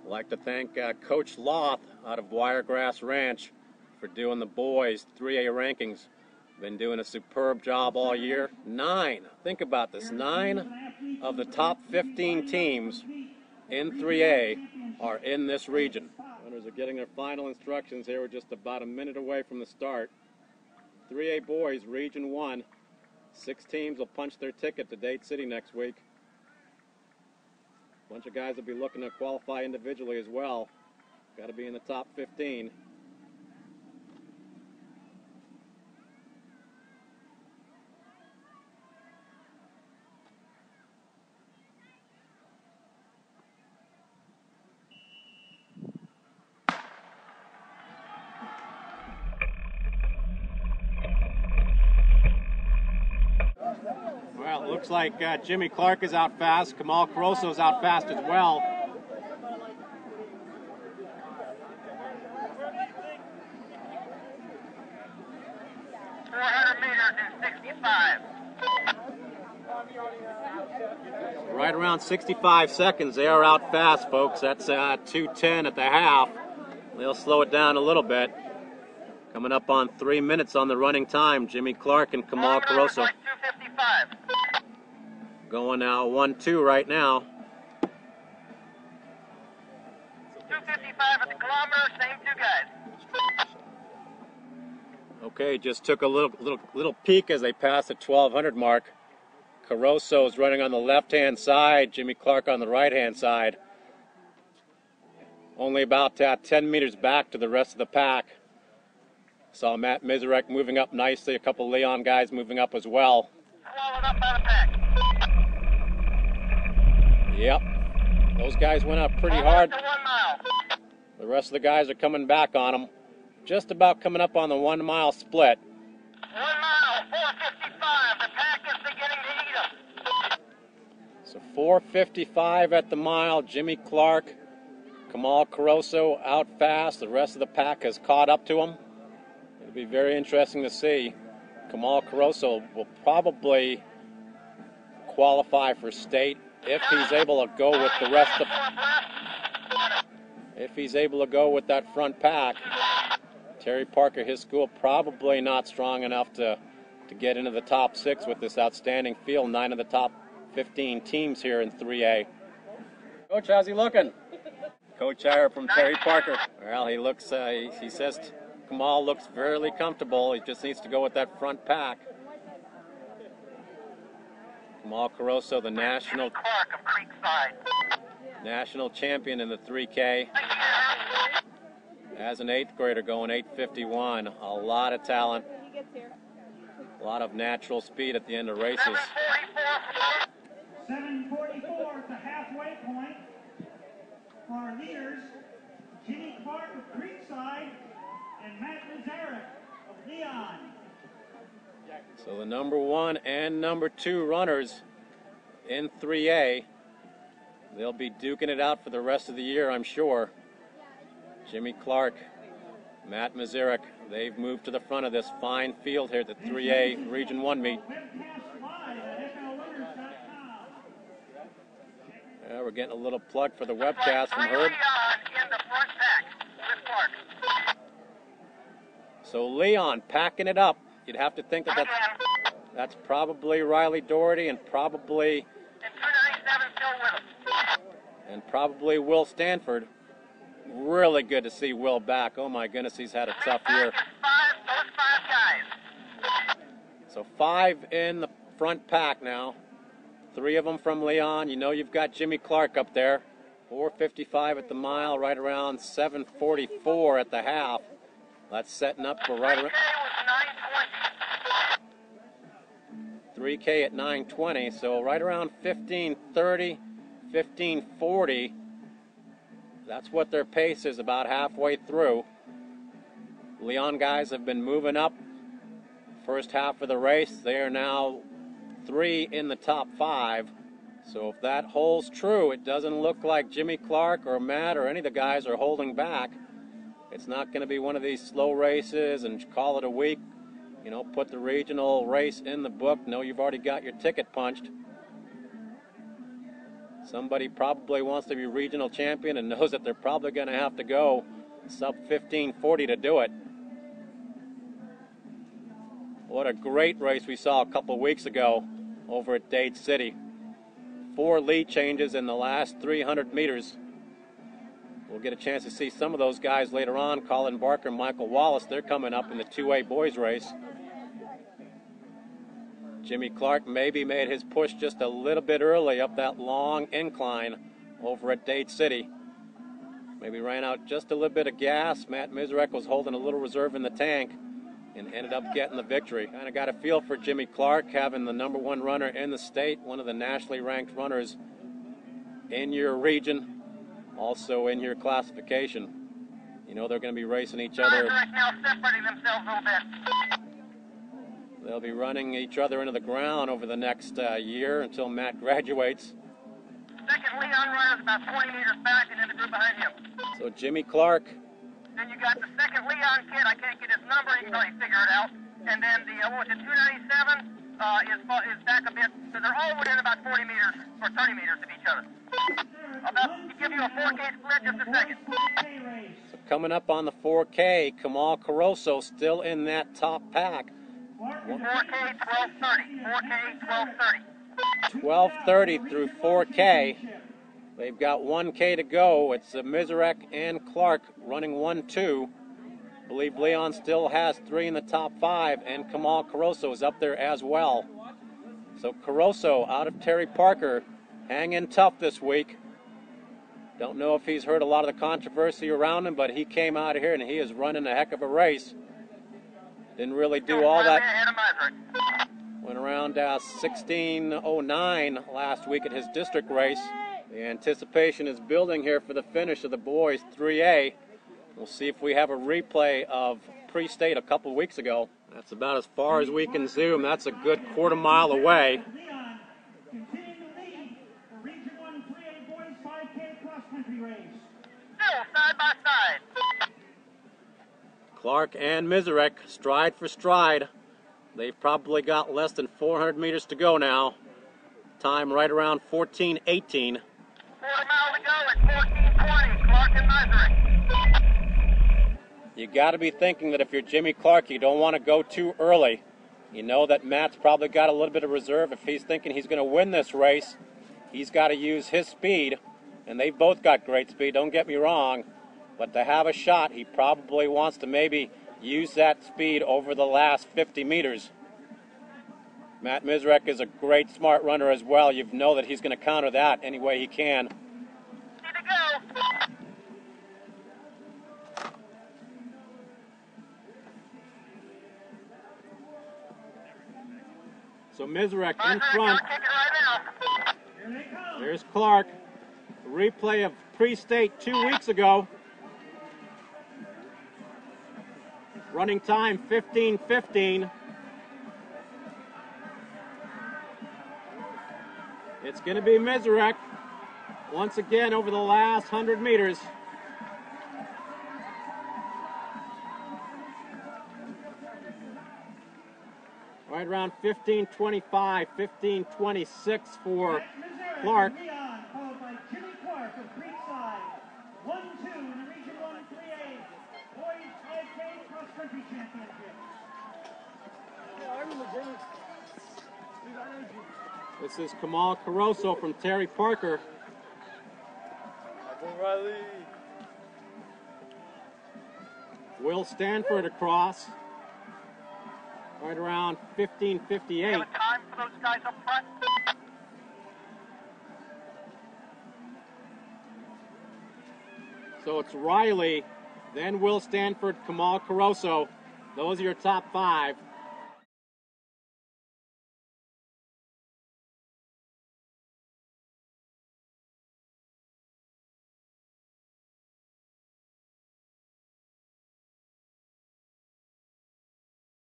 I'd like to thank Coach Loth out of Wiregrass Ranch for doing the boys 3A rankings. Been doing a superb job all year. Think about this, 9 of the top 15 teams in 3A are in this region. Runners are getting their final instructions here. We're just about a minute away from the start. 3A boys, Region 1. 6 teams will punch their ticket to Dade City next week. A bunch of guys will be looking to qualify individually as well. Got to be in the top 15. Well, it looks like Jimmy Clark is out fast. Kamal Caroso is out fast as well. Right around 65 seconds. They are out fast, folks. That's 2:10 at the half. They'll slow it down a little bit. Coming up on 3 minutes on the running time. Jimmy Clark and Kamal Caroso. Going now 1-2 right now. 2:55 at the kilometer, same 2 guys. Okay, just took a little peek as they passed the 1200 mark. Caroso is running on the left-hand side, Jimmy Clark on the right-hand side. Only about 10 meters back to the rest of the pack. Saw Matt Mizarek moving up nicely, a couple Leon guys moving up as well. Following up by the pack. Yep, those guys went up pretty hard. To 1 mile. The rest of the guys are coming back on them. Just about coming up on the 1 mile split. 1 mile, 4:55. The pack is beginning to eat them. So 4:55 at the mile. Jimmy Clark, Kamal Caroso out fast. The rest of the pack has caught up to him. It'll be very interesting to see. Kamal Caroso will probably qualify for state if he's able to go with the rest of. If he's able to go with that front pack. Terry Parker, his school, probably not strong enough to get into the top 6 with this outstanding field. 9 of the top 15 teams here in 3A. Coach, how's he looking? Coach Hire from Terry Parker. Well, he looks, he says Kamal looks fairly comfortable. He just needs to go with that front pack. Kamal Caroso, the national champion in the 3K. As an 8th grader going 8:51, a lot of talent, a lot of natural speed at the end of races. 7:44 at the halfway point for our leaders, Jimmy Clark of Creekside and Matt Mizarek of Leon. So the number 1 and number 2 runners in 3A, they'll be duking it out for the rest of the year, I'm sure. Jimmy Clark, Matt Mizarek, they've moved to the front of this fine field here at the 3A Region 1 meet. Yeah, we're getting a little plug for the webcast from Herb. So Leon packing it up. You'd have to think that that's probably Riley Doherty and probably Will Stanford. Really good to see Will back. Oh my goodness, he's had a tough year. So 5 in the front pack now. 3 of them from Leon. You know you've got Jimmy Clark up there. 4:55 at the mile, right around 7:44 at the half. That's setting up for right around 3K at 9:20. So right around 15:30, 15:40. That's what their pace is about halfway through. Leon guys have been moving up. First half of the race, they are now 3 in the top 5. So if that holds true, it doesn't look like Jimmy Clark or Matt or any of the guys are holding back. It's not going to be one of these slow races and call it a week. You know, put the regional race in the book. Know you've already got your ticket punched. Somebody probably wants to be regional champion and knows that they're probably going to have to go sub 15:40 to do it. What a great race we saw a couple weeks ago over at Dade City. 4 lead changes in the last 300 meters. We'll get a chance to see some of those guys later on. Colin Barker, Michael Wallace, they're coming up in the 2A boys race. Jimmy Clark maybe made his push just a little bit early up that long incline over at Dade City. Maybe ran out just a little bit of gas. Matt Mizerek was holding a little reserve in the tank and ended up getting the victory. Kind of got a feel for Jimmy Clark, having the #1 runner in the state, one of the nationally ranked runners in your region, also in your classification. You know they're going to be racing each other. Now separating themselves a little bit. They'll be running each other into the ground over the next year until Matt graduates. Second Leon runner is about 20 meters back and in the group behind him. So Jimmy Clark. Then you got the second Leon kid. I can't get his number. He can probably figure it out. And then the 297 is back a bit. So they're all within about 40 meters or 30 meters of each other. About to give you a 4K split just a second. So coming up on the 4K, Kamal Caroso still in that top pack. 4K 12:30. 4K 12:30. 12:30 through 4K. They've got 1K to go. It's Mizerek and Clark running 1-2. I believe Leon still has 3 in the top 5, and Kamal Caroso is up there as well. So Caroso out of Terry Parker, hanging tough this week. Don't know if he's heard a lot of the controversy around him, but he came out here and he is running a heck of a race. Didn't really do all that. Went around 16:09 last week at his district race. The anticipation is building here for the finish of the boys 3A. We'll see if we have a replay of pre-state a couple weeks ago. That's about as far as we can zoom. That's a good quarter mile away. Leon continuing to lead the Region 1 3A boys 5K cross-country race. Still side by side. Clark and Mizerek, stride for stride. They've probably got less than 400 meters to go now. Time right around 14:18. Quarter mile to go at 14:20. Clark and Mizerek. You got to be thinking that if you're Jimmy Clark, you don't want to go too early. You know that Matt's probably got a little bit of reserve. If he's thinking he's going to win this race, he's got to use his speed. And they've both got great speed, don't get me wrong. But to have a shot, he probably wants to maybe use that speed over the last 50 meters. Matt Mizerek is a great, smart runner as well. You know that he's going to counter that any way he can. Need to go. So Mizerek in Mizerek front. gonna kick it right now. Here they come. There's Clark. A replay of pre-state 2 weeks ago. Running time 15:15. It's going to be Mizerek once again over the last 100 meters. Right around 15:25, 15:26 for Clark. Leon, followed by Jimmy Clark of Creekside. 1-2 in the Region 1 3A boys 5K cross-country championship. This is Kamal Caroso from Terry Parker. Will Stanford across. Right around 15:58. Have a time for those guys up front. So it's Riley, then Will Stanford, Kamal Caroso. Those are your top 5.